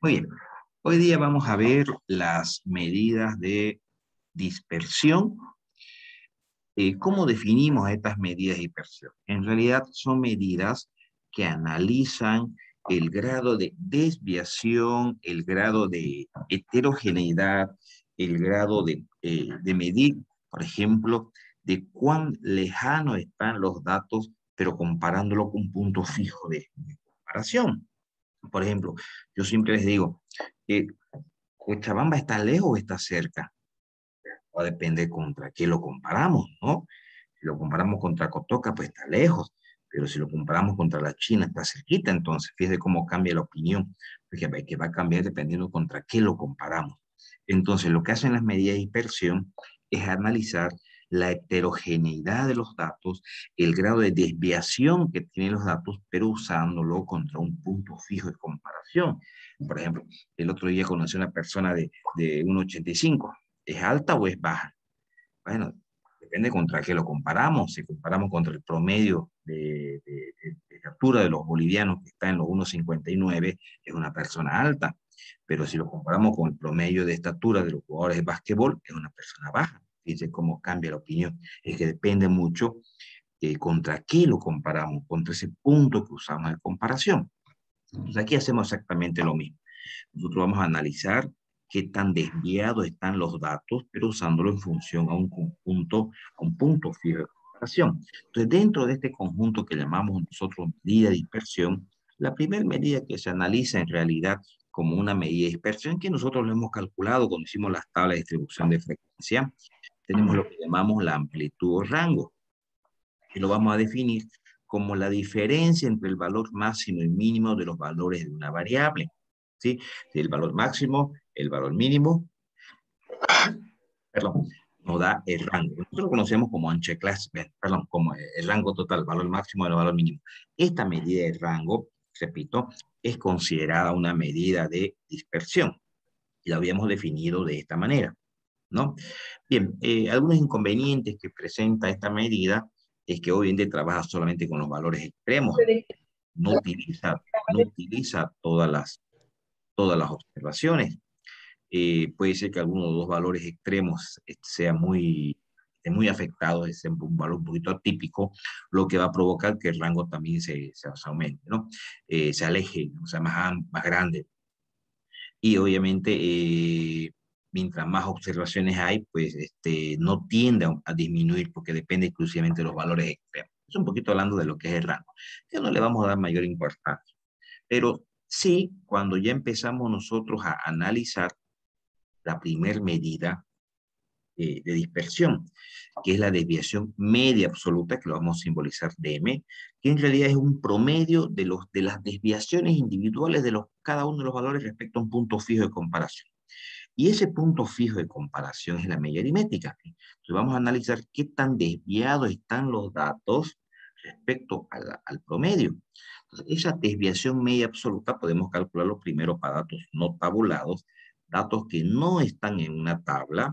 Muy bien, hoy día vamos a ver las medidas de dispersión. ¿Cómo definimos estas medidas de dispersión? En realidad son medidas que analizan el grado de desviación, el grado de heterogeneidad, el grado de medir, por ejemplo, de cuán lejano están los datos, pero comparándolo con un punto fijo de comparación. Por ejemplo, yo siempre les digo, eh, ¿Cochabamba está lejos o está cerca? O depende contra qué lo comparamos, ¿no? Si lo comparamos contra Cotoca, pues está lejos. Pero si lo comparamos contra la China, está cerquita. Entonces, fíjese cómo cambia la opinión, porque que va a cambiar dependiendo contra qué lo comparamos. Entonces, lo que hacen las medidas de dispersión es analizar la heterogeneidad de los datos, el grado de desviación que tienen los datos, pero usándolo contra un punto fijo de comparación. Por ejemplo, el otro día conocí a una persona de 1,85. ¿Es alta o es baja? Bueno, depende contra qué lo comparamos. Si comparamos contra el promedio de estatura de los bolivianos que está en los 1,59, es una persona alta. Pero si lo comparamos con el promedio de estatura de los jugadores de básquetbol, es una persona baja. Fíjense cómo cambia la opinión. Es que depende mucho contra qué lo comparamos, contra ese punto que usamos de comparación. Entonces aquí hacemos exactamente lo mismo. Nosotros vamos a analizar qué tan desviados están los datos, pero usándolo en función a un conjunto, a un punto fijo de comparación. Entonces, dentro de este conjunto que llamamos nosotros medida de dispersión, la primera medida que se analiza en realidad como una medida de dispersión, que nosotros lo hemos calculado cuando hicimos las tablas de distribución de frecuencia, tenemos lo que llamamos la amplitud o rango, y lo vamos a definir como la diferencia entre el valor máximo y mínimo de los valores de una variable. ¿Sí? El valor máximo, el valor mínimo, perdón, nos da el rango. Nosotros lo conocemos como ancho de clase, perdón, como el rango total, valor máximo y el valor mínimo. Esta medida de rango, repito, es considerada una medida de dispersión. Y la habíamos definido de esta manera, ¿no? Bien, algunos inconvenientes que presenta esta medida es que hoy en día trabaja solamente con los valores extremos, no utiliza todas las observaciones. Puede ser que alguno de los valores extremos esté muy afectado, es un valor un poquito atípico, lo que va a provocar que el rango también se aumente, ¿no? Se aleje, o sea, más grande. Y obviamente, mientras más observaciones hay, pues no tiende a disminuir porque depende exclusivamente de los valores extremos. Es un poquito hablando de lo que es el rango, que no le vamos a dar mayor importancia. Pero sí, cuando ya empezamos nosotros a analizar la primer medida de dispersión, que es la desviación media absoluta, que lo vamos a simbolizar dm, que en realidad es un promedio de las desviaciones individuales de cada uno de los valores respecto a un punto fijo de comparación. Y ese punto fijo de comparación es la media aritmética. Entonces vamos a analizar qué tan desviados están los datos respecto al promedio. Entonces, esa desviación media absoluta podemos calcularlo primero para datos no tabulados, datos que no están en una tabla,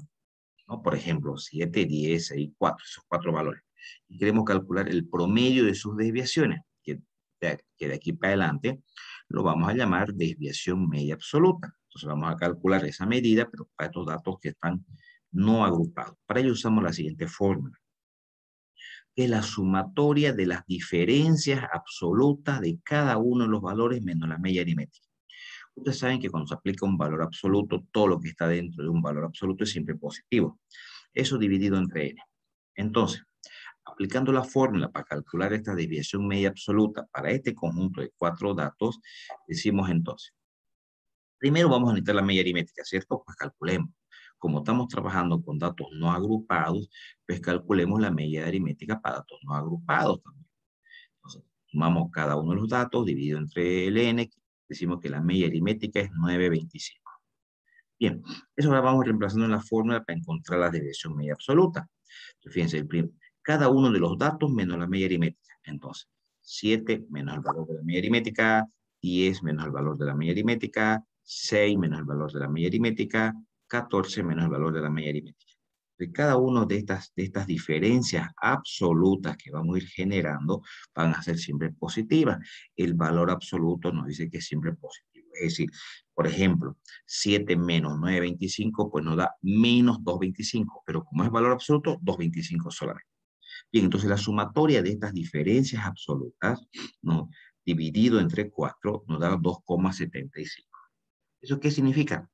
¿no? Por ejemplo, 7, 10, 6, 4, esos cuatro valores. Y queremos calcular el promedio de sus desviaciones, que de aquí para adelante lo vamos a llamar desviación media absoluta. Entonces vamos a calcular esa medida, pero para estos datos que están no agrupados. Para ello usamos la siguiente fórmula, que es la sumatoria de las diferencias absolutas de cada uno de los valores menos la media aritmética. Ustedes saben que cuando se aplica un valor absoluto, todo lo que está dentro de un valor absoluto es siempre positivo. Eso dividido entre n. Entonces, aplicando la fórmula para calcular esta desviación media absoluta para este conjunto de cuatro datos, decimos entonces, primero vamos a necesitar la media aritmética, ¿cierto? Pues calculemos. Como estamos trabajando con datos no agrupados, pues calculemos la media aritmética para datos no agrupados también. Entonces, sumamos cada uno de los datos, dividido entre el n, decimos que la media aritmética es 9,25. Bien, eso ahora vamos reemplazando en la fórmula para encontrar la desviación media absoluta. Entonces, fíjense, cada uno de los datos menos la media aritmética. Entonces, 7 menos el valor de la media aritmética, 10 menos el valor de la media aritmética, 6 menos el valor de la media aritmética, 14 menos el valor de la media aritmética. De cada una de estas diferencias absolutas que vamos a ir generando van a ser siempre positivas. El valor absoluto nos dice que es siempre positivo. Es decir, Por ejemplo, 7 menos 9,25, pues nos da menos 2,25, pero como es valor absoluto, 2,25 solamente. Bien, entonces la sumatoria de estas diferencias absolutas, ¿no? Dividido entre 4, nos da 2,75. ¿Eso qué significa?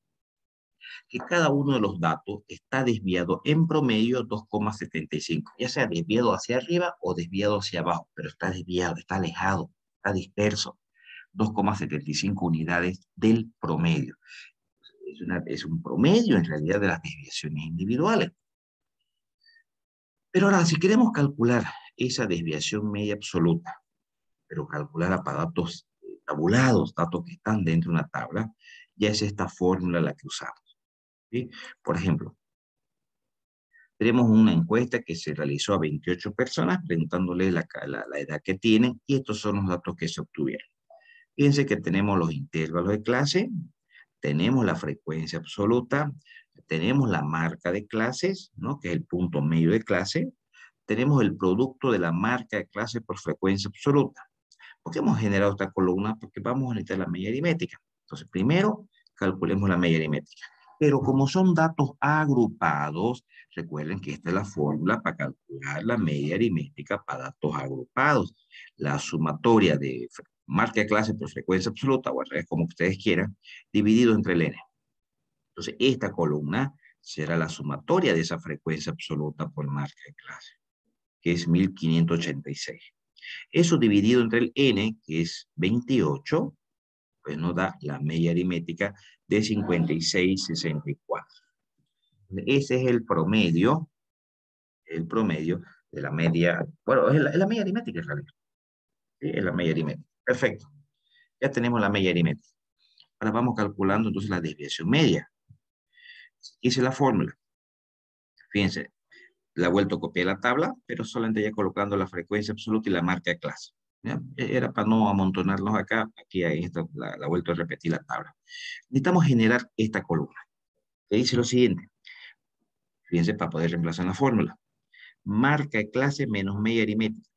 Que cada uno de los datos está desviado en promedio 2,75, ya sea desviado hacia arriba o desviado hacia abajo, pero está desviado, está alejado, está disperso. 2,75 unidades del promedio. Es un promedio en realidad de las desviaciones individuales. Pero ahora, si queremos calcular esa desviación media absoluta, pero calcularla para datos tabulados, datos que están dentro de una tabla, ya es esta fórmula la que usamos, ¿sí? Por ejemplo, tenemos una encuesta que se realizó a 28 personas preguntándoles la edad que tienen y estos son los datos que se obtuvieron. Fíjense que tenemos los intervalos de clase, tenemos la frecuencia absoluta, tenemos la marca de clases, ¿no? Que es el punto medio de clase, tenemos el producto de la marca de clase por frecuencia absoluta. ¿Por qué hemos generado esta columna? Porque vamos a necesitar la media aritmética. Entonces, primero, calculemos la media aritmética. Pero como son datos agrupados, recuerden que esta es la fórmula para calcular la media aritmética para datos agrupados. La sumatoria de marca de clase por frecuencia absoluta, o al revés, como ustedes quieran, dividido entre el n. Entonces, esta columna será la sumatoria de esa frecuencia absoluta por marca de clase, que es 1586. Eso dividido entre el n, que es 28, pues nos da la media aritmética de 56,64. Ese es el promedio de la media, bueno, es la media aritmética en realidad. ¿Sí? Es la media aritmética. Perfecto. Ya tenemos la media aritmética. Ahora vamos calculando entonces la desviación media. Hice la fórmula. Fíjense, la he vuelto a copiar la tabla, pero solamente ya colocando la frecuencia absoluta y la marca de clase. ¿Ya? Era para no amontonarnos acá, aquí la he vuelto a repetir la tabla. Necesitamos generar esta columna, que dice lo siguiente. Fíjense, para poder reemplazar la fórmula. Marca de clase menos media aritmética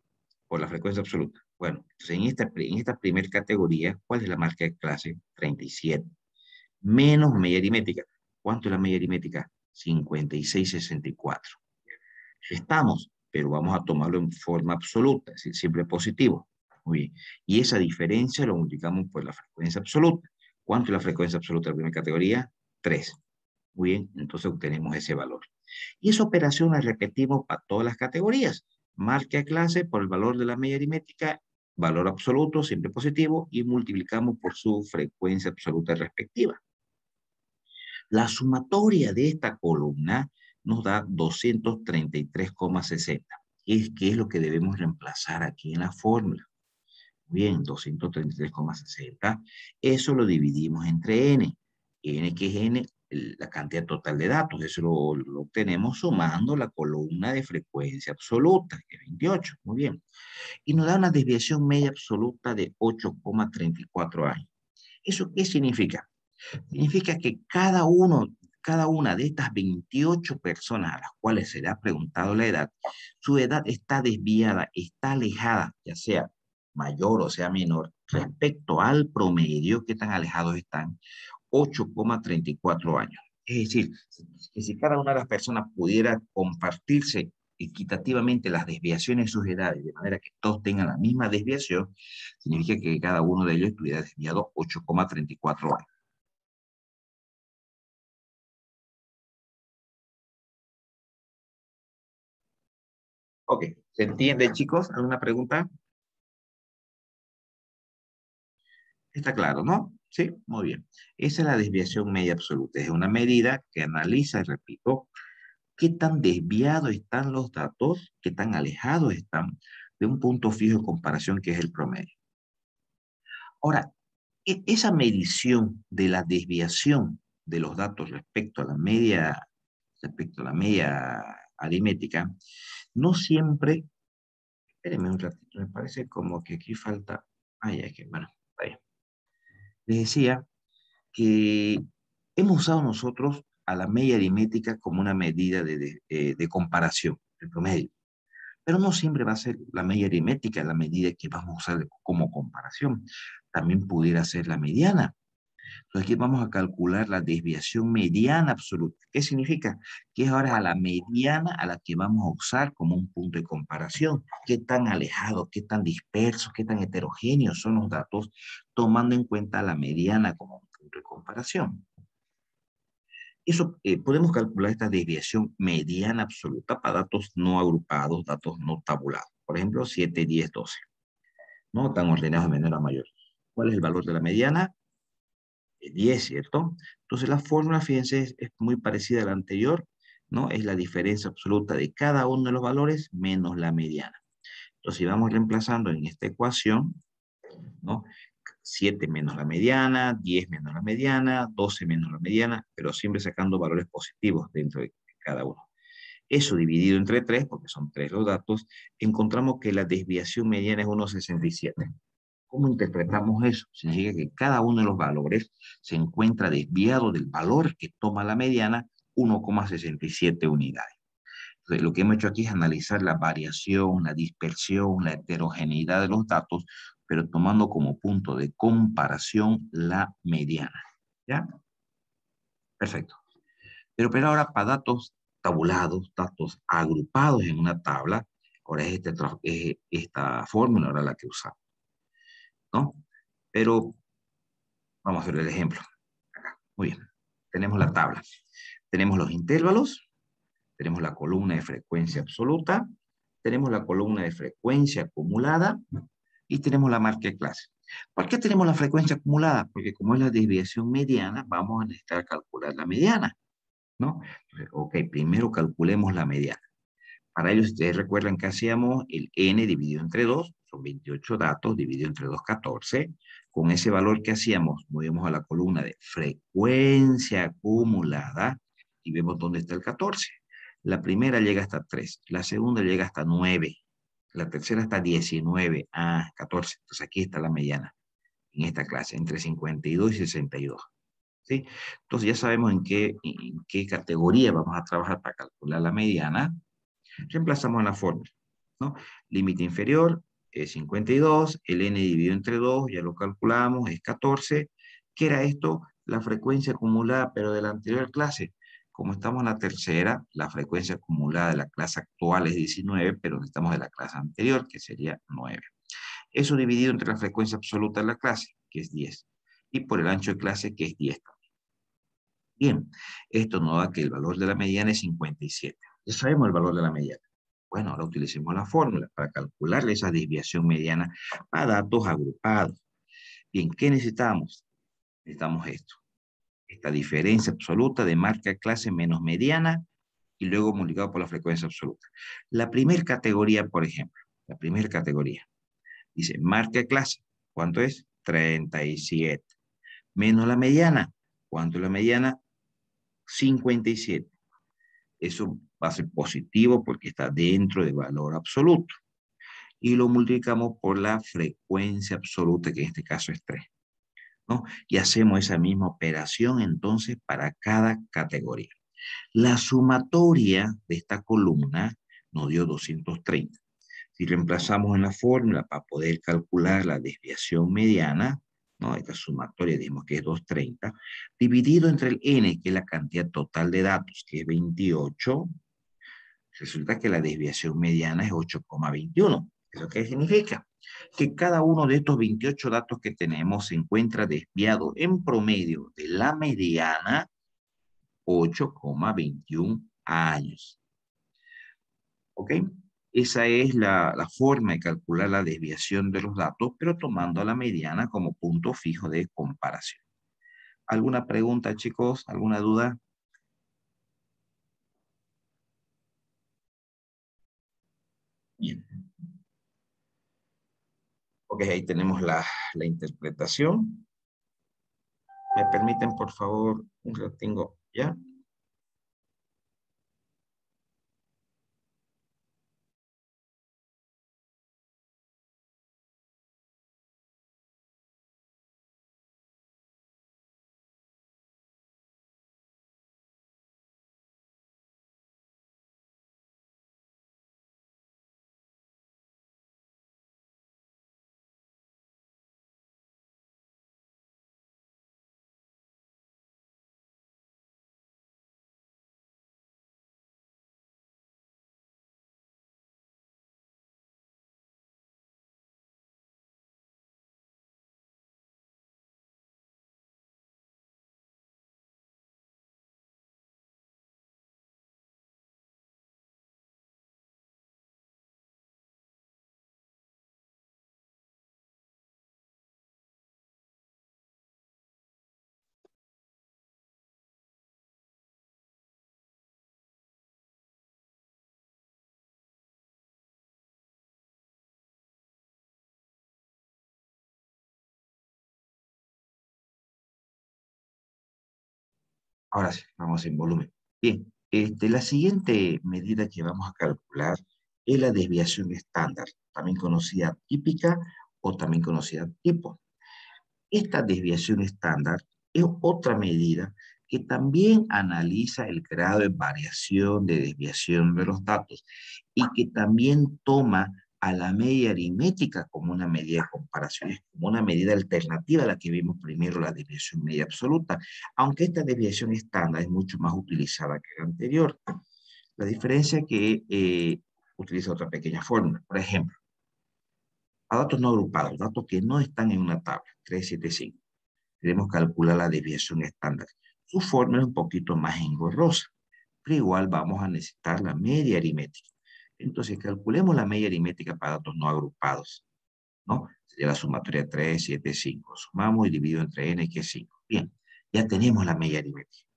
por la frecuencia absoluta. Bueno, entonces en esta primera categoría, ¿cuál es la marca de clase? 37. Menos media aritmética. ¿Cuánto es la media aritmética? 56,64. Estamos, pero vamos a tomarlo en forma absoluta, es decir, siempre positivo. Muy bien. Y esa diferencia lo multiplicamos por la frecuencia absoluta. ¿Cuánto es la frecuencia absoluta de la primera categoría? 3. Muy bien, entonces obtenemos ese valor. Y esa operación la repetimos para todas las categorías. Marca clase por el valor de la media aritmética, valor absoluto, siempre positivo, y multiplicamos por su frecuencia absoluta respectiva. La sumatoria de esta columna nos da 233,60. ¿Qué es lo que debemos reemplazar aquí en la fórmula? Bien, 233,60. Eso lo dividimos entre n. N, que es n, la cantidad total de datos. Eso lo obtenemos sumando la columna de frecuencia absoluta, que es 28. Muy bien. Y nos da una desviación media absoluta de 8,34 años. ¿Eso qué significa? Significa que cada una de estas 28 personas a las cuales se le ha preguntado la edad, su edad está desviada, está alejada, ya sea mayor o sea menor, respecto al promedio, que tan alejados están, 8,34 años. Es decir, que si cada una de las personas pudiera compartirse equitativamente las desviaciones de sus edades, de manera que todos tengan la misma desviación, significa que cada uno de ellos estuviera desviado 8,34 años. Ok, ¿se entiende, chicos? ¿Alguna pregunta? Está claro, ¿no? Sí, muy bien. Esa es la desviación media absoluta. Es una medida que analiza, y repito, qué tan desviados están los datos, qué tan alejados están de un punto fijo de comparación que es el promedio. Ahora, esa medición de la desviación de los datos respecto a la media aritmética, no siempre, espérenme un ratito, me parece como que aquí falta, ay, es que, bueno, está bien. Les decía que hemos usado nosotros a la media aritmética como una medida de comparación, el promedio. Pero no siempre va a ser la media aritmética la medida que vamos a usar como comparación. También pudiera ser la mediana. Entonces aquí vamos a calcular la desviación mediana absoluta. ¿Qué significa? Que es ahora a la mediana a la que vamos a usar como un punto de comparación. ¿Qué tan alejados, qué tan dispersos, qué tan heterogéneos son los datos, tomando en cuenta la mediana como un punto de comparación? Eso, podemos calcular esta desviación mediana absoluta para datos no agrupados, datos no tabulados. Por ejemplo, 7, 10, 12. ¿No? Están ordenados de menor a mayor. ¿Cuál es el valor de la mediana? 10, ¿cierto? Entonces la fórmula, fíjense, es muy parecida a la anterior, ¿no? Es la diferencia absoluta de cada uno de los valores menos la mediana. Entonces, si vamos reemplazando en esta ecuación, ¿no? 7 menos la mediana, 10 menos la mediana, 12 menos la mediana, pero siempre sacando valores positivos dentro de cada uno. Eso dividido entre 3, porque son 3 los datos, encontramos que la desviación mediana es 1,67. ¿Cómo interpretamos eso? Significa que cada uno de los valores se encuentra desviado del valor que toma la mediana, 1,67 unidades. Entonces, lo que hemos hecho aquí es analizar la variación, la dispersión, la heterogeneidad de los datos, pero tomando como punto de comparación la mediana. ¿Ya? Perfecto. Pero ahora para datos tabulados, datos agrupados en una tabla, ahora es esta fórmula ahora la que usamos, ¿no? Pero vamos a ver el ejemplo. Acá. Muy bien. Tenemos la tabla. Tenemos los intervalos, tenemos la columna de frecuencia absoluta, tenemos la columna de frecuencia acumulada y tenemos la marca de clase. ¿Por qué tenemos la frecuencia acumulada? Porque como es la desviación mediana, vamos a necesitar calcular la mediana, ¿no? Entonces, ok, primero calculemos la mediana. Para ello, si ustedes recuerdan que hacíamos el n dividido entre 2, son 28 datos, dividido entre 2, 14. Con ese valor que hacíamos, movemos a la columna de frecuencia acumulada y vemos dónde está el 14. La primera llega hasta 3, la segunda llega hasta 9, la tercera hasta 19, 14. Entonces aquí está la mediana en esta clase, entre 52 y 62. ¿Sí? Entonces ya sabemos en qué categoría vamos a trabajar para calcular la mediana. Reemplazamos en la fórmula, ¿no? Límite inferior es 52, el n dividido entre 2, ya lo calculamos, es 14. ¿Qué era esto? La frecuencia acumulada, pero de la anterior clase. Como estamos en la tercera, la frecuencia acumulada de la clase actual es 19, pero estamos de la clase anterior, que sería 9. Eso dividido entre la frecuencia absoluta de la clase, que es 10, y por el ancho de clase, que es 10. Bien, esto nos da que el valor de la mediana es 57. Ya sabemos el valor de la mediana. Bueno, ahora utilicemos la fórmula para calcular esa desviación mediana para datos agrupados. Bien, ¿qué necesitamos? Necesitamos esto. Esta diferencia absoluta de marca clase menos mediana y luego multiplicado por la frecuencia absoluta. La primera categoría, por ejemplo, la primera categoría, dice marca clase. ¿Cuánto es? 37. Menos la mediana. ¿Cuánto es la mediana? 57. Eso va a ser positivo porque está dentro del valor absoluto. Y lo multiplicamos por la frecuencia absoluta, que en este caso es 3, ¿no? Y hacemos esa misma operación entonces para cada categoría. La sumatoria de esta columna nos dio 230. Si reemplazamos en la fórmula para poder calcular la desviación mediana, ¿no? Esta sumatoria dijimos que es 230, dividido entre el n, que es la cantidad total de datos, que es 28, resulta que la desviación mediana es 8,21. ¿Eso qué significa? Que cada uno de estos 28 datos que tenemos se encuentra desviado en promedio de la mediana 8,21 años. ¿Ok? Esa es la forma de calcular la desviación de los datos, pero tomando a la mediana como punto fijo de comparación. ¿Alguna pregunta, chicos? ¿Alguna duda? Bien. Ok, ahí tenemos la interpretación. ¿Me permiten, por favor, un ratingo? ¿Ya? Ahora sí, vamos en volumen. Bien, la siguiente medida que vamos a calcular es la desviación estándar, también conocida típica o también conocida tipo. Esta desviación estándar es otra medida que también analiza el grado de variación de desviación de los datos y que también toma a la media aritmética como una medida de comparación, es como una medida alternativa a la que vimos primero, la desviación media absoluta, aunque esta desviación estándar es mucho más utilizada que la anterior. La diferencia es que utiliza otra pequeña fórmula. Por ejemplo, a datos no agrupados, datos que no están en una tabla, 375. Queremos calcular la desviación estándar. Su fórmula es un poquito más engorrosa, pero igual vamos a necesitar la media aritmética. Entonces, calculemos la media aritmética para datos no agrupados, ¿no? Sería la sumatoria 3, 7, 5. Sumamos y dividido entre n, que es 5. Bien, ya tenemos la media aritmética.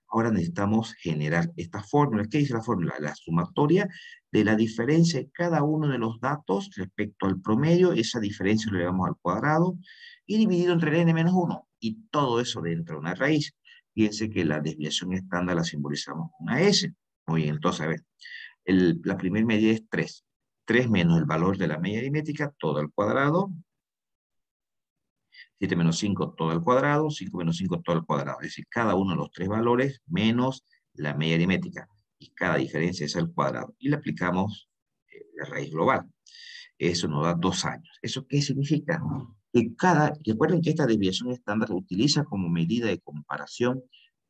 Ahora necesitamos generar esta fórmula. ¿Qué dice la fórmula? La sumatoria de la diferencia de cada uno de los datos respecto al promedio. Esa diferencia lo llevamos al cuadrado y dividido entre el n menos 1. Y todo eso dentro de una raíz. Fíjense que la desviación estándar la simbolizamos con una S. Muy bien, entonces, a ver, la primera medida es 3. 3 menos el valor de la media aritmética, todo al cuadrado. 7 menos 5 todo al cuadrado, 5 menos 5 todo al cuadrado. Es decir, cada uno de los tres valores menos la media aritmética. Y cada diferencia es al cuadrado. Y le aplicamos la raíz global. Eso nos da 2 años. ¿Eso qué significa? Recuerden que esta desviación estándar se utiliza como medida de comparación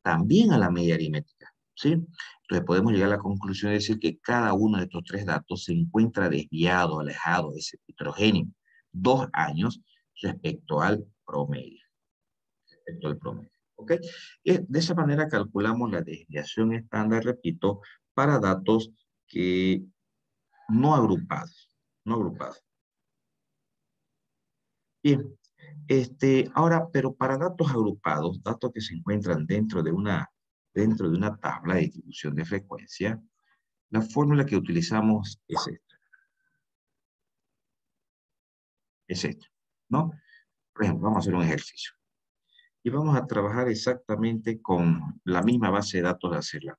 también a la media aritmética. ¿Sí? Entonces podemos llegar a la conclusión de decir que cada uno de estos tres datos se encuentra desviado, alejado de ese heterogéneo 2 años respecto al promedio. Respecto al promedio. ¿Ok? De esa manera calculamos la desviación estándar, repito, para datos que no agrupados. No agrupados. Bien, ahora, pero para datos agrupados, datos que se encuentran dentro de una tabla de distribución de frecuencia, la fórmula que utilizamos es esta, ¿no? Por ejemplo, vamos a hacer un ejercicio. Y vamos a trabajar exactamente con la misma base de datos de hacerla.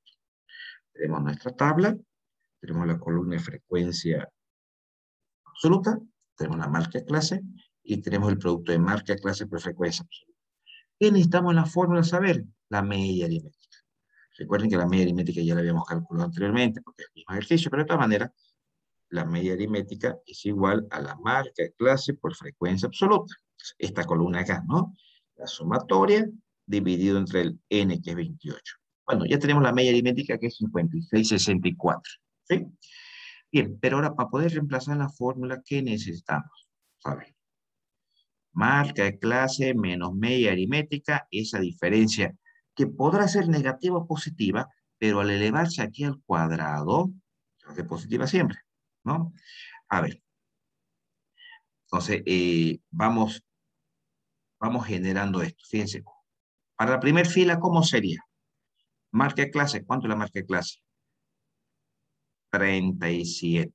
Tenemos nuestra tabla, tenemos la columna de frecuencia absoluta, tenemos la marca de clase y tenemos el producto de marca de clase por frecuencia absoluta. ¿Qué necesitamos en la fórmula saber? La media aritmética. Recuerden que la media aritmética ya la habíamos calculado anteriormente porque es el mismo ejercicio, pero de todas maneras, la media aritmética es igual a la marca de clase por frecuencia absoluta. Esta columna acá, ¿no? La sumatoria dividido entre el n, que es 28. Bueno, ya tenemos la media aritmética, que es 56,64. ¿Sí? Bien, pero ahora para poder reemplazar la fórmula, ¿qué necesitamos? ¿Saben? Marca de clase menos media aritmética, esa diferencia que podrá ser negativa o positiva, pero al elevarse aquí al cuadrado, se hace positiva siempre, ¿no? A ver, entonces vamos generando esto. Fíjense, para la primera fila, ¿cómo sería? Marca de clase, ¿cuánto es la marca de clase? 37.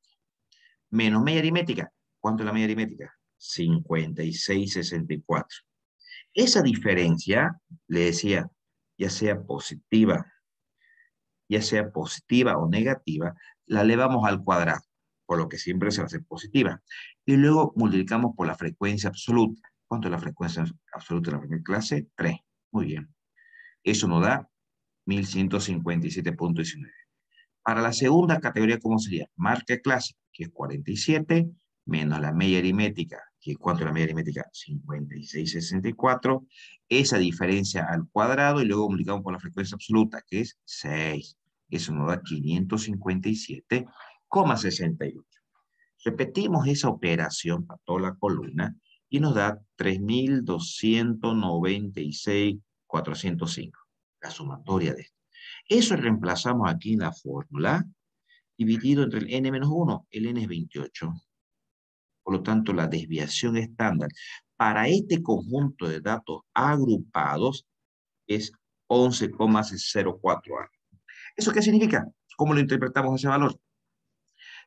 Menos media aritmética, ¿cuánto es la media aritmética? 56,64. Esa diferencia, le decía, ya sea positiva o negativa, la elevamos al cuadrado, por lo que siempre se va a hacer positiva. Y luego multiplicamos por la frecuencia absoluta. ¿Cuánto es la frecuencia absoluta de la primera clase? 3. Muy bien. Eso nos da 1157,19. Para la segunda categoría, ¿cómo sería? Marca de clase, que es 47, menos la media aritmética, que ¿cuánto es la media aritmética? 56,64. Esa diferencia al cuadrado y luego multiplicamos por la frecuencia absoluta, que es 6. Eso nos da 557,68. Repetimos esa operación para toda la columna y nos da 3,296,405. La sumatoria de esto. Eso reemplazamos aquí en la fórmula, dividido entre el n menos 1, el n es 28. Por lo tanto, la desviación estándar para este conjunto de datos agrupados es 11,04 años. ¿Eso qué significa? ¿Cómo lo interpretamos ese valor?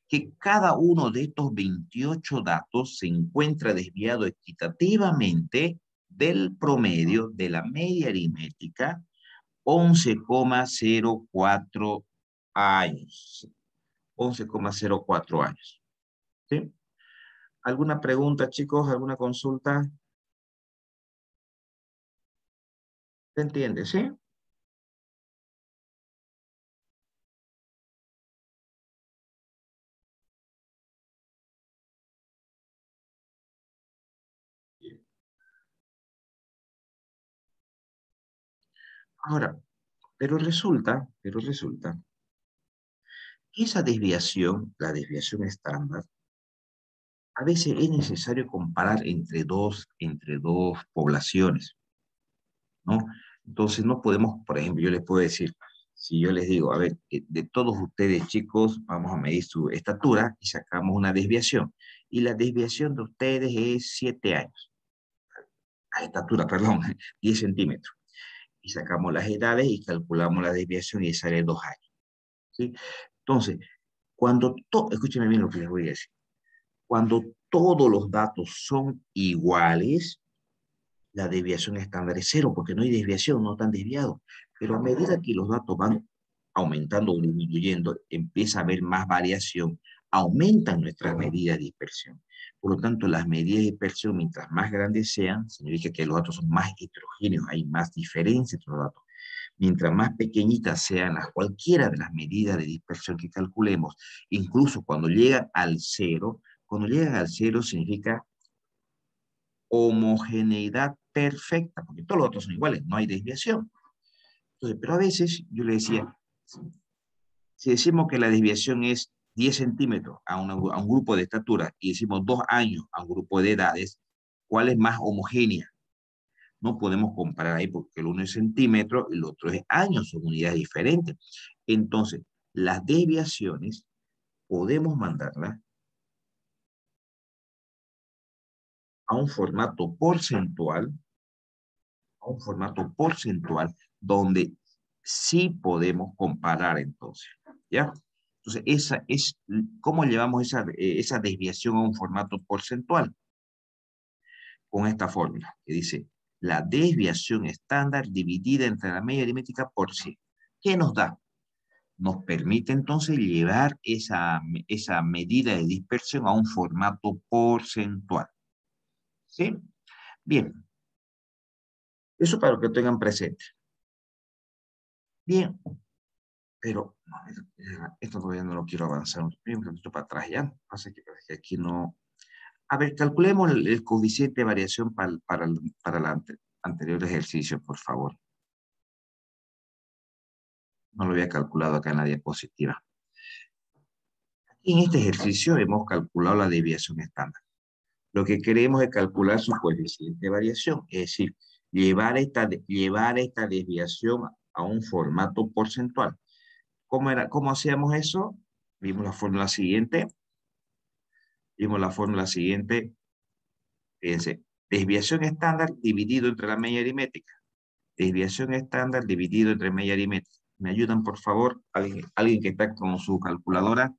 Que cada uno de estos 28 datos se encuentra desviado equitativamente del promedio de la media aritmética 11,04 años. 11,04 años. ¿Sí? ¿Alguna pregunta, chicos? ¿Alguna consulta? ¿Se entiende, sí? Ahora, pero resulta que esa desviación, la desviación estándar, a veces es necesario comparar entre dos poblaciones, ¿no? Entonces no podemos, por ejemplo, yo les puedo decir, si yo les digo, a ver, de todos ustedes chicos, vamos a medir su estatura y sacamos una desviación. Y la desviación de ustedes es 7 años. Estatura, perdón, 10 centímetros. Y sacamos las edades y calculamos la desviación y sale 2 años. ¿Sí? Entonces, escúchenme bien lo que les voy a decir. Cuando todos los datos son iguales, la desviación estándar es cero, porque no hay desviación, no están desviados. Pero a medida que los datos van aumentando o disminuyendo, empieza a haber más variación, aumentan nuestras medidas de dispersión. Por lo tanto, las medidas de dispersión, mientras más grandes sean, significa que los datos son más heterogéneos, hay más diferencia entre los datos. Mientras más pequeñitas sean cualquiera de las medidas de dispersión que calculemos, incluso cuando llegan al cero significa homogeneidad perfecta, porque todos los datos son iguales, no hay desviación. Entonces, pero a veces yo le decía, si decimos que la desviación es 10 centímetros a un grupo de estatura y decimos 2 años a un grupo de edades, ¿cuál es más homogénea? No podemos comparar ahí porque el uno es centímetro y el otro es años, son unidades diferentes. Entonces, las desviaciones podemos mandarlas a un formato porcentual, donde sí podemos comparar entonces, ¿ya? Entonces, ¿cómo llevamos esa desviación a un formato porcentual? Con esta fórmula que dice la desviación estándar dividida entre la media aritmética por 100. ¿Qué nos da? Nos permite entonces llevar esa medida de dispersión a un formato porcentual. ¿Sí? Bien, eso para que tengan presente. Bien, pero no, esto todavía no lo quiero avanzar un poquito para atrás ya. Pasa que aquí no. A ver, calculemos el coeficiente de variación para el anterior ejercicio, por favor. No lo había calculado acá en la diapositiva. En este ejercicio hemos calculado la desviación estándar. Lo que queremos es calcular su coeficiente de variación, es decir, llevar esta desviación a un formato porcentual. ¿Cómo hacíamos eso? Vimos la fórmula siguiente. Fíjense, desviación estándar dividido entre la media aritmética. Desviación estándar dividido entre media aritmética. ¿Me ayudan, por favor? Alguien que está con su calculadora.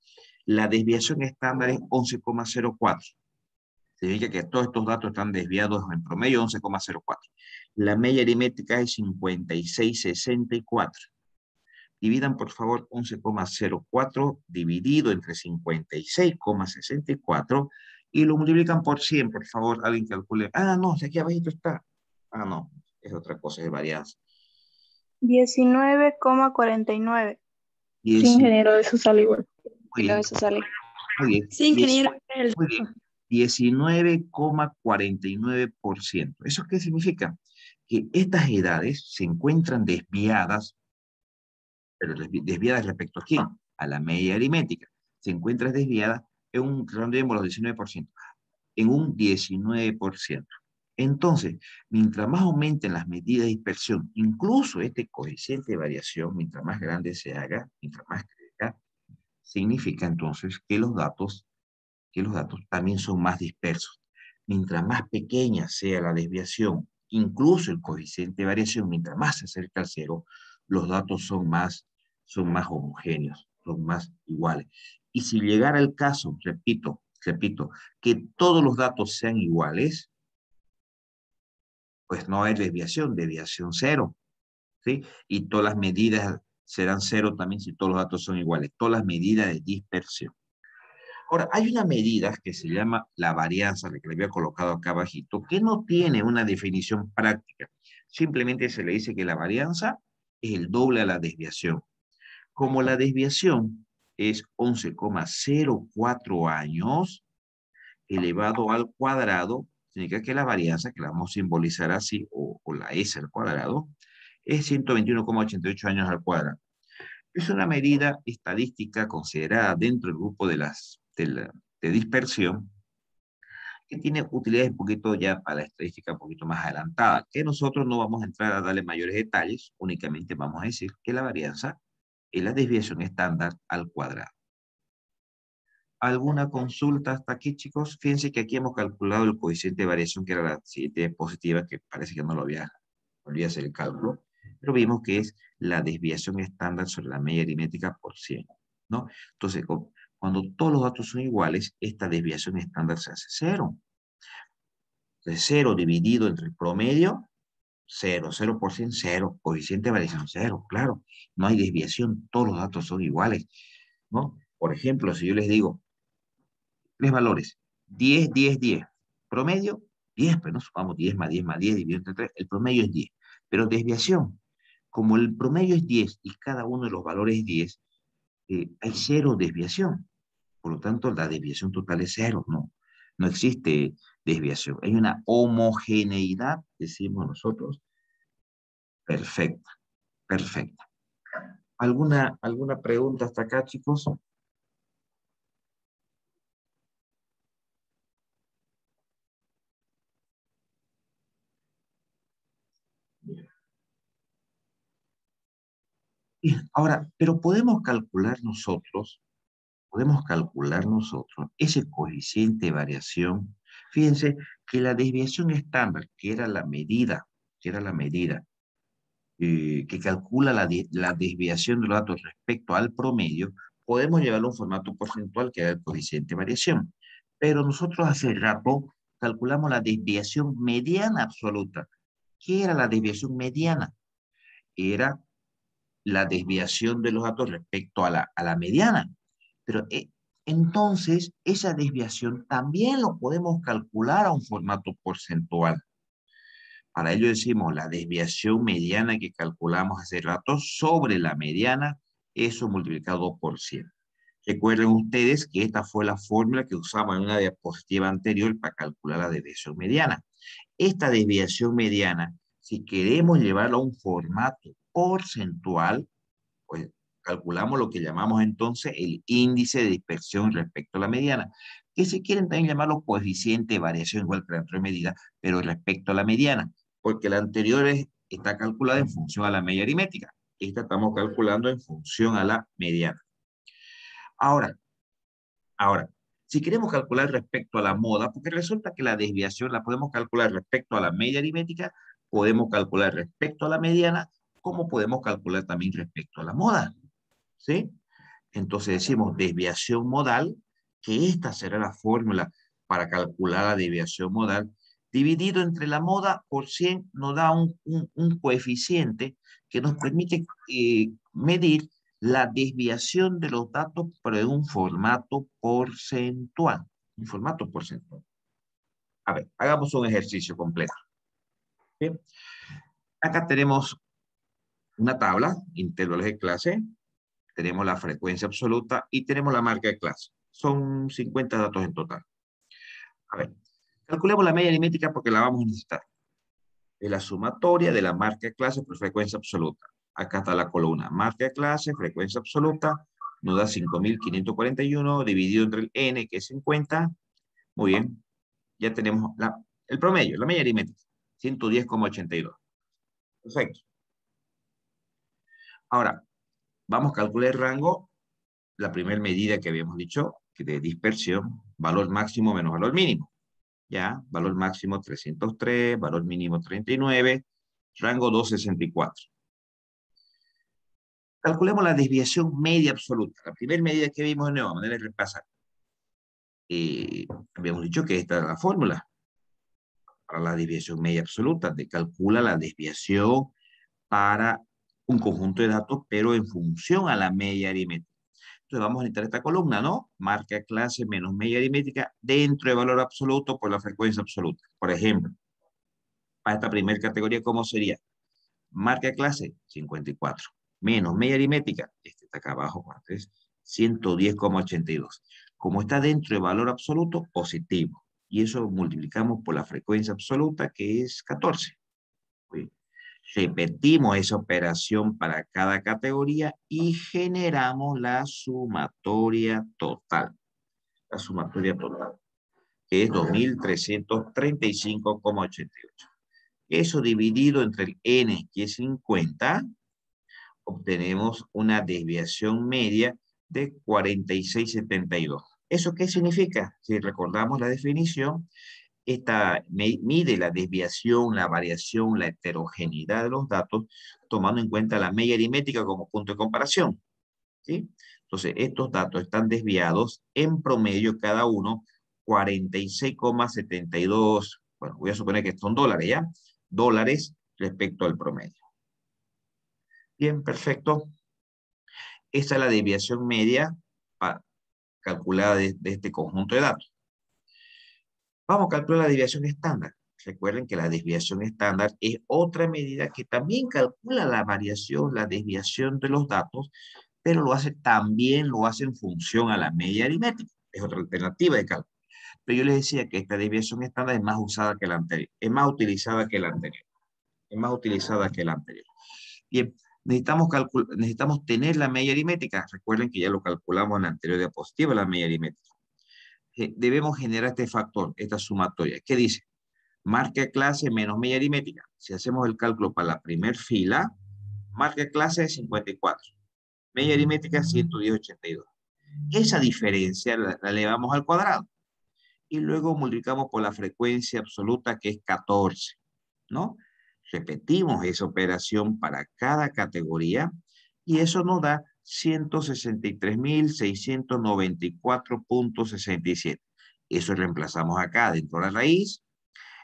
La desviación estándar es 11,04. Significa que todos estos datos están desviados en promedio 11,04. La media aritmética es 56,64. Dividan, por favor, 11,04 dividido entre 56,64 y lo multiplican por 100, por favor. Alguien calcule. Ah, no, aquí abajito está. Ah, no, es otra cosa, es varianza. 19,49. Sí, 10, ingeniero, eso sale igual. muy Pero bien, eso sale. muy bien. Sí, ingeniero. Muy bien. 19,49%. ¿Eso qué significa? Que estas edades se encuentran desviadas, pero desviadas respecto a quién? A la media aritmética. Se encuentra desviada en un, redondeemos los 19%, en un 19%. Entonces, mientras más aumenten las medidas de dispersión, incluso este coeficiente de variación, mientras más grande se haga, mientras más crezca, significa entonces que los datos también son más dispersos. Mientras más pequeña sea la desviación, incluso el coeficiente de variación, mientras más se acerca al cero, los datos son más homogéneos, son más iguales. Y si llegara el caso, repito, que todos los datos sean iguales, pues no hay desviación cero. ¿sí? Y todas las medidas serán cero también si todos los datos son iguales. Todas las medidas de dispersión. Ahora, hay una medida que se llama la varianza, la que le había colocado acá abajito, que no tiene una definición práctica. Simplemente se le dice que la varianza es el doble a la desviación. Como la desviación es 11,04 años elevado al cuadrado, significa que la varianza, que la vamos a simbolizar así, o la S al cuadrado, es 121,88 años al cuadrado. Es una medida estadística considerada dentro del grupo de dispersión, que tiene utilidades un poquito ya para la estadística un poquito más adelantada, que nosotros no vamos a entrar a darle mayores detalles, únicamente vamos a decir que la varianza es la desviación estándar al cuadrado. ¿Alguna consulta hasta aquí, chicos? Fíjense que aquí hemos calculado el coeficiente de variación, que era la siguiente diapositiva, que parece que no lo volví a hacer el cálculo, pero vimos que es la desviación estándar sobre la media aritmética por 100, ¿no? Entonces, cuando todos los datos son iguales, esta desviación estándar se hace cero. Entonces, 0 dividido entre el promedio, 0, 0%, 0, coeficiente de variación 0, claro, no hay desviación, todos los datos son iguales, ¿no? Por ejemplo, si yo les digo, tres valores, 10, 10, 10. Promedio, 10, pero no sumamos 10 más 10 más 10 dividido entre 3, el promedio es 10. Pero desviación, como el promedio es 10 y cada uno de los valores es 10, hay cero desviación. Por lo tanto, la desviación total es cero, no, no existe desviación. Hay una homogeneidad, decimos nosotros, perfecta, perfecta. ¿Alguna pregunta hasta acá, chicos? Bien, ahora, pero podemos calcular nosotros ese coeficiente de variación. Fíjense que la desviación estándar, que era la medida que calcula la desviación de los datos respecto al promedio, podemos llevarlo a un formato porcentual que da el coeficiente de variación. Pero nosotros hace rato calculamos la desviación mediana absoluta. ¿Qué era la desviación mediana? Era la desviación de los datos respecto a la mediana. Pero entonces, esa desviación también lo podemos calcular a un formato porcentual. Para ello decimos la desviación mediana que calculamos hace rato sobre la mediana, eso multiplicado por 100. Recuerden ustedes que esta fue la fórmula que usamos en una diapositiva anterior para calcular la desviación mediana. Esta desviación mediana, si queremos llevarla a un formato porcentual, pues calculamos lo que llamamos entonces el índice de dispersión respecto a la mediana, que se quieren también llamar los coeficientes de variación igual para otra medida, pero respecto a la mediana, porque la anterior está calculada en función a la media aritmética. Esta estamos calculando en función a la mediana. Ahora, si queremos calcular respecto a la moda, porque resulta que la desviación la podemos calcular respecto a la media aritmética, podemos calcular respecto a la mediana, como podemos calcular también respecto a la moda. ¿Sí? Entonces decimos desviación modal, que esta será la fórmula para calcular la desviación modal, dividido entre la moda por 100 nos da un coeficiente que nos permite medir la desviación de los datos, pero en un formato porcentual. Un formato porcentual. A ver, hagamos un ejercicio completo. ¿Bien? Acá tenemos una tabla, intervalos de clase, tenemos la frecuencia absoluta y tenemos la marca de clase. Son 50 datos en total. A ver, calculemos la media aritmética porque la vamos a necesitar. Es la sumatoria de la marca de clase por frecuencia absoluta. Acá está la columna. Marca de clase, frecuencia absoluta, nos da 5.541 dividido entre el n, que es 50. Muy bien. Ya tenemos el promedio, la media aritmética. 110,82. Perfecto. Ahora, vamos a calcular el rango, la primera medida que habíamos dicho, que de dispersión, valor máximo menos valor mínimo. Ya, valor máximo 303, valor mínimo 39, rango 264. Calculemos la desviación media absoluta. La primera medida que vimos de nuevo, a manera de repasar. Habíamos dicho que esta es la fórmula para la desviación media absoluta. Te calcula la desviación para un conjunto de datos, pero en función a la media aritmética. Entonces vamos a necesitar esta columna, ¿no? Marca clase menos media aritmética dentro de valor absoluto por la frecuencia absoluta. Por ejemplo, para esta primera categoría, ¿cómo sería? Marca clase, 54. Menos media aritmética, este está acá abajo, ¿cuánto es? 110,82. Como está dentro de valor absoluto, positivo. Y eso multiplicamos por la frecuencia absoluta, que es 14. Bien. Repetimos esa operación para cada categoría y generamos la sumatoria total. La sumatoria total, que es 2.335,88. Eso dividido entre el n, que es 50, obtenemos una desviación media de 46,72. ¿Eso qué significa? Si recordamos la definición, esta mide la desviación, la variación, la heterogeneidad de los datos, tomando en cuenta la media aritmética como punto de comparación, ¿sí? Entonces, estos datos están desviados en promedio cada uno 46,72, bueno, voy a suponer que son dólares, ¿ya? Dólares respecto al promedio. Bien, perfecto. Esta es la desviación media calculada de este conjunto de datos. Vamos a calcular la desviación estándar. Recuerden que la desviación estándar es otra medida que también calcula la variación, la desviación de los datos, pero también lo hace en función a la media aritmética. Es otra alternativa de cálculo. Pero yo les decía que esta desviación estándar es más usada que la anterior, es más utilizada que la anterior. Es más utilizada que la anterior. Bien, necesitamos tener la media aritmética. Recuerden que ya lo calculamos en la anterior diapositiva, la media aritmética. Debemos generar este factor, esta sumatoria. ¿Qué dice? Marca clase menos media aritmética. Si hacemos el cálculo para la primera fila, marca clase es 54. Media aritmética 110,82. Esa diferencia la elevamos al cuadrado. Y luego multiplicamos por la frecuencia absoluta, que es 14, ¿no? Repetimos esa operación para cada categoría y eso nos da 163.694,67. Eso reemplazamos acá dentro de la raíz.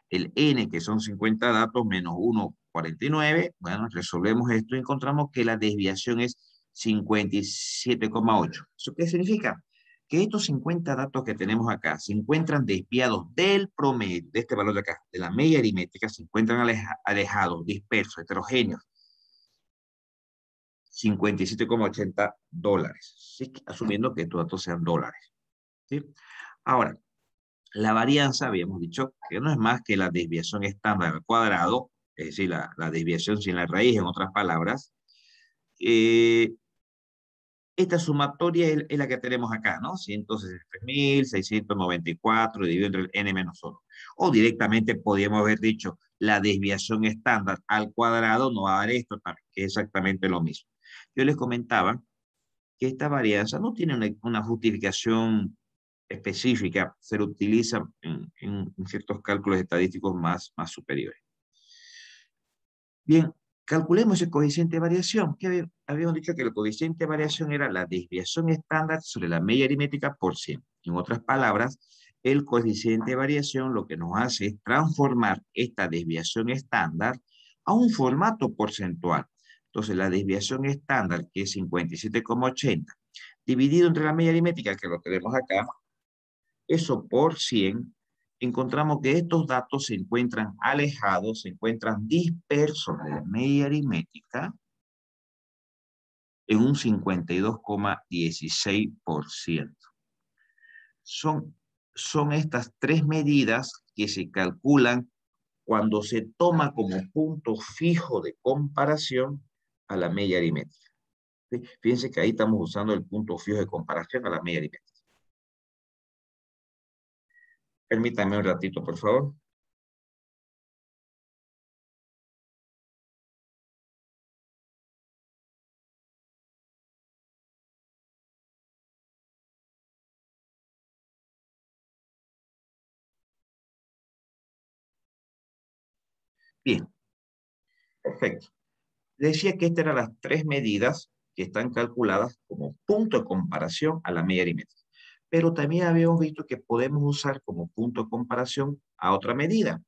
El n, que son 50 datos, menos 1,49. Bueno, resolvemos esto y encontramos que la desviación es 57,8. ¿Eso qué significa? Que estos 50 datos que tenemos acá se encuentran desviados del promedio, de este valor de acá, de la media aritmética, se encuentran alejados, dispersos, heterogéneos. 57,80 dólares, ¿sí? Asumiendo que estos datos sean dólares, ¿sí? Ahora, la varianza, habíamos dicho, que no es más que la desviación estándar al cuadrado, es decir, la desviación sin la raíz, en otras palabras. Esta sumatoria es la que tenemos acá, ¿no? 163.694 dividido entre el n-1. O directamente podríamos haber dicho la desviación estándar al cuadrado no va a dar esto también, que es exactamente lo mismo. Yo les comentaba que esta varianza no tiene una justificación específica, se lo utiliza en ciertos cálculos estadísticos más superiores. Bien, calculemos el coeficiente de variación. Que habíamos dicho que el coeficiente de variación era la desviación estándar sobre la media aritmética por 100. En otras palabras, el coeficiente de variación lo que nos hace es transformar esta desviación estándar a un formato porcentual. Entonces, la desviación estándar, que es 57,80, dividido entre la media aritmética, que lo tenemos acá, eso por 100, encontramos que estos datos se encuentran alejados, se encuentran dispersos de la media aritmética en un 52,16%. Son estas tres medidas que se calculan cuando se toma como punto fijo de comparación a la media aritmética. ¿Sí? Fíjense que ahí estamos usando el punto fijo de comparación a la media aritmética. Permítanme un ratito, por favor. Bien, perfecto. Decía que estas eran las tres medidas que están calculadas como punto de comparación a la media aritmética. Pero también habíamos visto que podemos usar como punto de comparación a otra medida.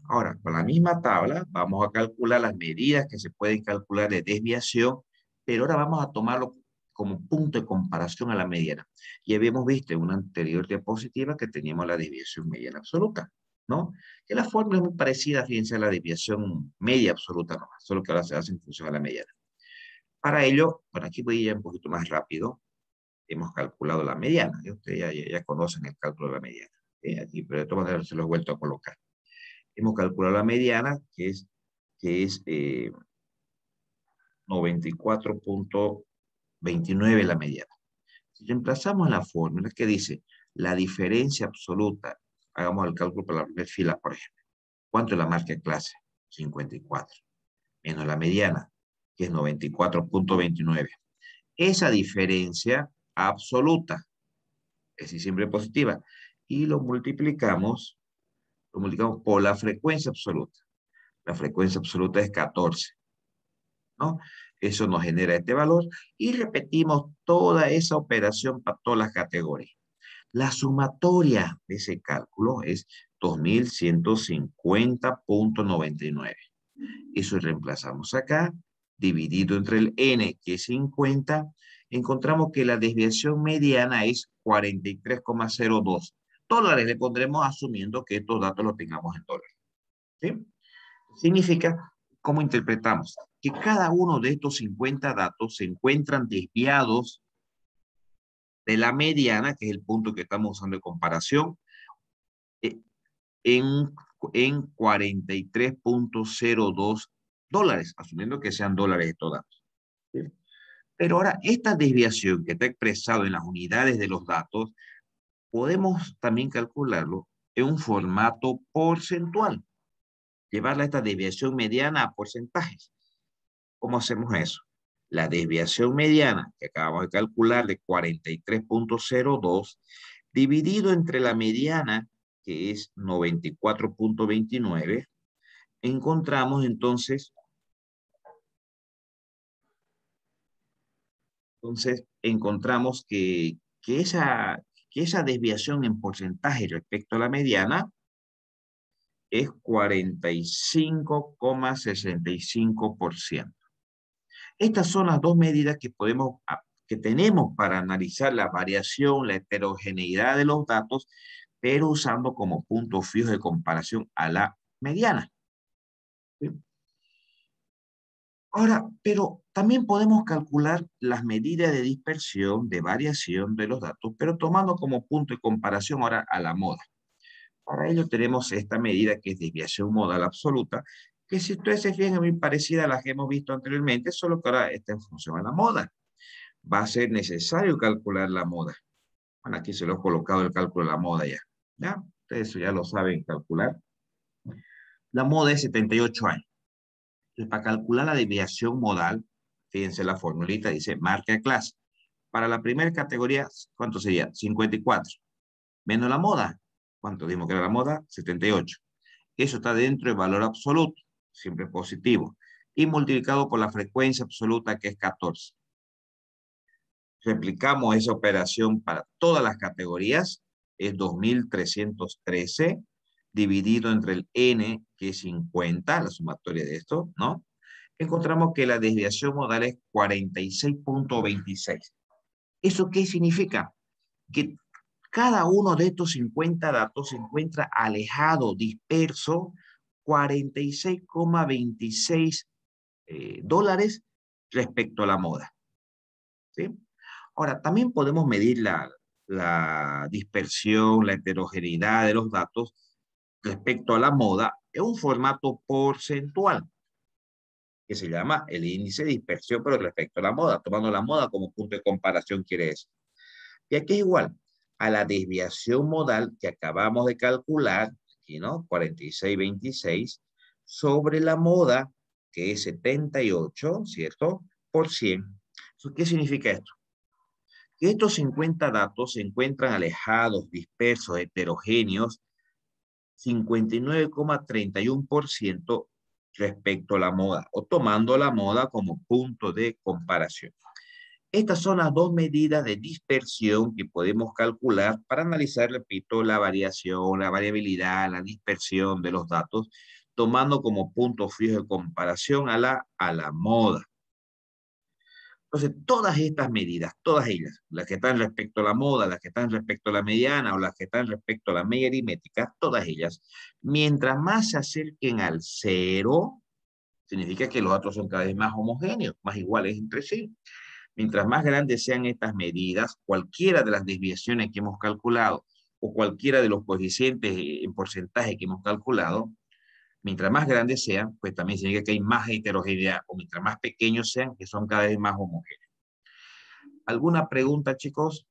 Ahora, con la misma tabla, vamos a calcular las medidas que se pueden calcular de desviación, pero ahora vamos a tomarlo como punto de comparación a la mediana. Ya habíamos visto en una anterior diapositiva que teníamos la desviación mediana absoluta, ¿no? Que la fórmula es muy parecida, fíjense, a la desviación media absoluta nomás, solo que ahora se hace en función a la mediana. Para ello, bueno, aquí voy a ir un poquito más rápido. Hemos calculado la mediana, ¿sí? Ustedes ya conocen el cálculo de la mediana. Aquí, pero de todas maneras se lo he vuelto a colocar. Hemos calculado la mediana, que es 94.29 la mediana. Si reemplazamos la fórmula que dice la diferencia absoluta, hagamos el cálculo para la primera fila, por ejemplo. ¿Cuánto es la marca de clase? 54. Menos la mediana, que es 94.29. Esa diferencia absoluta, es decir, siempre positiva, y lo multiplicamos por la frecuencia absoluta. La frecuencia absoluta es 14, ¿no? Eso nos genera este valor y repetimos toda esa operación para todas las categorías. La sumatoria de ese cálculo es 2150.99. Eso reemplazamos acá, dividido entre el n, que es 50, encontramos que la desviación mediana es 43,02 dólares. Le pondremos asumiendo que estos datos los tengamos en dólares. ¿Sí? Significa, ¿cómo interpretamos? Que cada uno de estos 50 datos se encuentran desviados de la mediana, que es el punto que estamos usando de comparación, en, en 43,02 dólares, asumiendo que sean dólares estos datos. ¿Sí? Pero ahora, esta desviación que está expresado en las unidades de los datos, podemos también calcularlo en un formato porcentual. Llevarla a esta desviación mediana a porcentajes. ¿Cómo hacemos eso? La desviación mediana que acabamos de calcular de 43,02 dividido entre la mediana, que es 94,29, encontramos entonces que esa desviación en porcentaje respecto a la mediana es 45,65%. Estas son las dos medidas que tenemos para analizar la variación, la heterogeneidad de los datos, pero usando como punto fijo de comparación a la mediana. ¿Sí? Ahora, pero también podemos calcular las medidas de dispersión, de variación de los datos, pero tomando como punto de comparación ahora a la moda. Para ello tenemos esta medida que es desviación modal absoluta, que si ustedes se fijan es muy parecida a las que hemos visto anteriormente, solo que ahora está en función a la moda. Va a ser necesario calcular la moda. Bueno, aquí se lo he colocado el cálculo de la moda ya. ¿Ya? Ustedes eso ya lo saben calcular. La moda es 78 años. Entonces, para calcular la desviación modal, fíjense la formulita, dice marca de clase. Para la primera categoría, ¿cuánto sería? 54. Menos la moda. ¿Cuánto dijimos que era la moda? 78. Eso está dentro del valor absoluto, siempre positivo. Y multiplicado por la frecuencia absoluta, que es 14. Replicamos esa operación para todas las categorías, es 2313, dividido entre el n, que es 50, la sumatoria de esto, ¿no? Encontramos que la desviación modal es 46,26. ¿Eso qué significa? Que cada uno de estos 50 datos se encuentra alejado, disperso, 46,26 dólares respecto a la moda. ¿Sí? Ahora, también podemos medir la dispersión, la heterogeneidad de los datos respecto a la moda en un formato porcentual, que se llama el índice de dispersión, pero respecto a la moda, tomando la moda como punto de comparación, quiere decir. Y aquí es igual a la desviación modal que acabamos de calcular, aquí, ¿no? 46,26, sobre la moda, que es 78, ¿cierto? Por 100. ¿Qué significa esto? Que estos 50 datos se encuentran alejados, dispersos, heterogéneos, 59,31% respecto a la moda, o tomando la moda como punto de comparación. Estas son las dos medidas de dispersión que podemos calcular para analizar, repito, la variación, la variabilidad, la dispersión de los datos, tomando como punto fijo de comparación a la moda. Entonces, todas estas medidas, todas ellas, las que están respecto a la moda, las que están respecto a la mediana o las que están respecto a la media aritmética, todas ellas, mientras más se acerquen al cero, significa que los datos son cada vez más homogéneos, más iguales entre sí. Mientras más grandes sean estas medidas, cualquiera de las desviaciones que hemos calculado o cualquiera de los coeficientes en porcentaje que hemos calculado, mientras más grandes sean, pues también significa que hay más heterogeneidad, o mientras más pequeños sean, que son cada vez más homogéneos. ¿Alguna pregunta, chicos?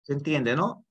¿Se entiende, no?